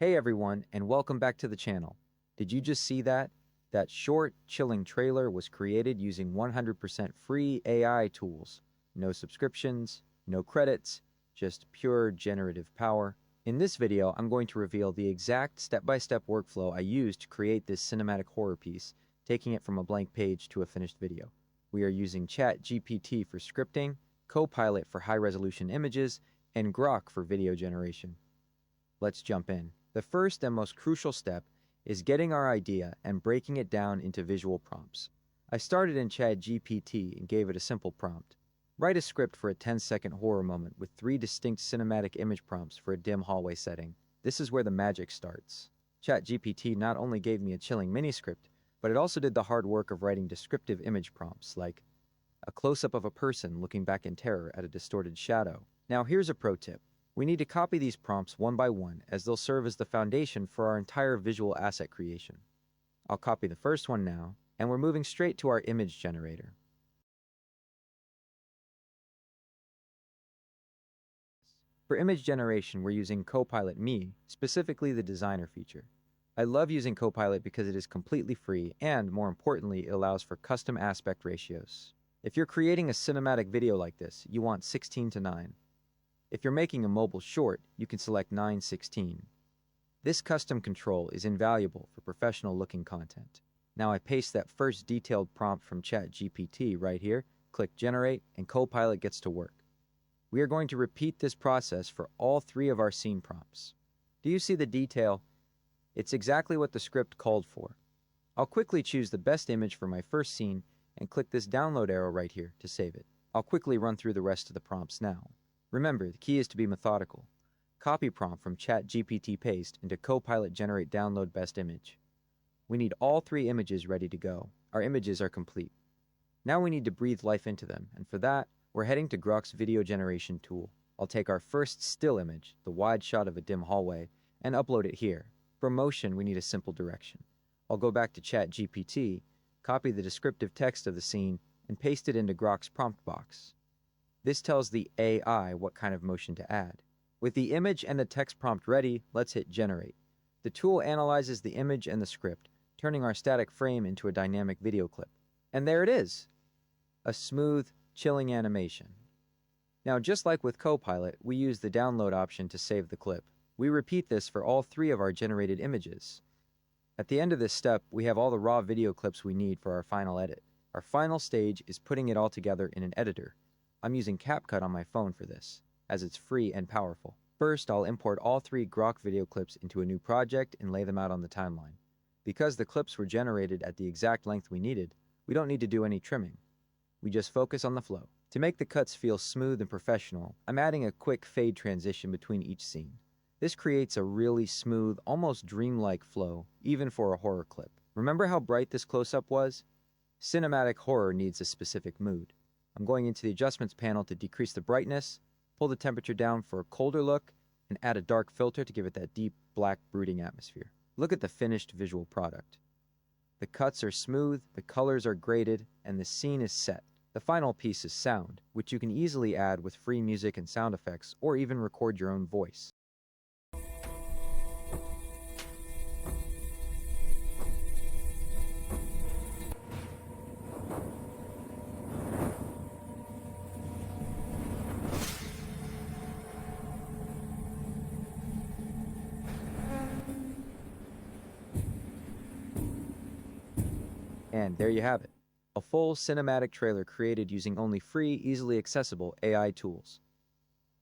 Hey everyone, and welcome back to the channel. Did you just see that? That short, chilling trailer was created using 100% free AI tools. No subscriptions, no credits, just pure generative power. In this video, I'm going to reveal the exact step-by-step workflow I used to create this cinematic horror piece, taking it from a blank page to a finished video. We are using ChatGPT for scripting, Copilot for high-resolution images, and Grok for video generation. Let's jump in. The first and most crucial step is getting our idea and breaking it down into visual prompts. I started in ChatGPT and gave it a simple prompt. Write a script for a 10-second horror moment with 3 distinct cinematic image prompts for a dim hallway setting. This is where the magic starts. ChatGPT not only gave me a chilling mini-script, but it also did the hard work of writing descriptive image prompts like a close-up of a person looking back in terror at a distorted shadow. Now here's a pro tip. We need to copy these prompts one by one as they'll serve as the foundation for our entire visual asset creation. I'll copy the first one now, and we're moving straight to our image generator. For image generation, we're using Copilot Me, specifically the designer feature. I love using Copilot because it is completely free and, more importantly, it allows for custom aspect ratios. If you're creating a cinematic video like this, you want 16:9. If you're making a mobile short, you can select 9:16. This custom control is invaluable for professional-looking content. Now I paste that first detailed prompt from ChatGPT right here, click Generate, and Copilot gets to work. We are going to repeat this process for all 3 of our scene prompts. Do you see the detail? It's exactly what the script called for. I'll quickly choose the best image for my first scene and click this download arrow right here to save it. I'll quickly run through the rest of the prompts now. Remember, the key is to be methodical. Copy prompt from ChatGPT paste into Copilot generate download best image. We need all 3 images ready to go. Our images are complete. Now we need to breathe life into them, and for that, we're heading to Grok's video generation tool. I'll take our first still image, the wide shot of a dim hallway, and upload it here. For motion, we need a simple direction. I'll go back to ChatGPT, copy the descriptive text of the scene, and paste it into Grok's prompt box. This tells the AI what kind of motion to add. With the image and the text prompt ready, let's hit Generate. The tool analyzes the image and the script, turning our static frame into a dynamic video clip. And there it is! A smooth, chilling animation. Now, just like with Copilot, we use the download option to save the clip. We repeat this for all 3 of our generated images. At the end of this step, we have all the raw video clips we need for our final edit. Our final stage is putting it all together in an editor. I'm using CapCut on my phone for this, as it's free and powerful. First, I'll import all 3 Grok video clips into a new project and lay them out on the timeline. Because the clips were generated at the exact length we needed, we don't need to do any trimming. We just focus on the flow. To make the cuts feel smooth and professional, I'm adding a quick fade transition between each scene. This creates a really smooth, almost dreamlike flow, even for a horror clip. Remember how bright this close-up was? Cinematic horror needs a specific mood. I'm going into the adjustments panel to decrease the brightness, pull the temperature down for a colder look, and add a dark filter to give it that deep, black, brooding atmosphere. Look at the finished visual product. The cuts are smooth, the colors are graded, and the scene is set. The final piece is sound, which you can easily add with free music and sound effects, or even record your own voice. And there you have it, a full cinematic trailer created using only free, easily accessible AI tools.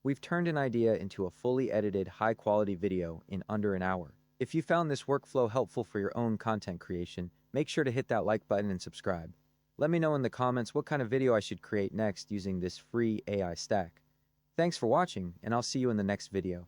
We've turned an idea into a fully edited, high-quality video in under an hour. If you found this workflow helpful for your own content creation, make sure to hit that like button and subscribe. Let me know in the comments what kind of video I should create next using this free AI stack. Thanks for watching, and I'll see you in the next video.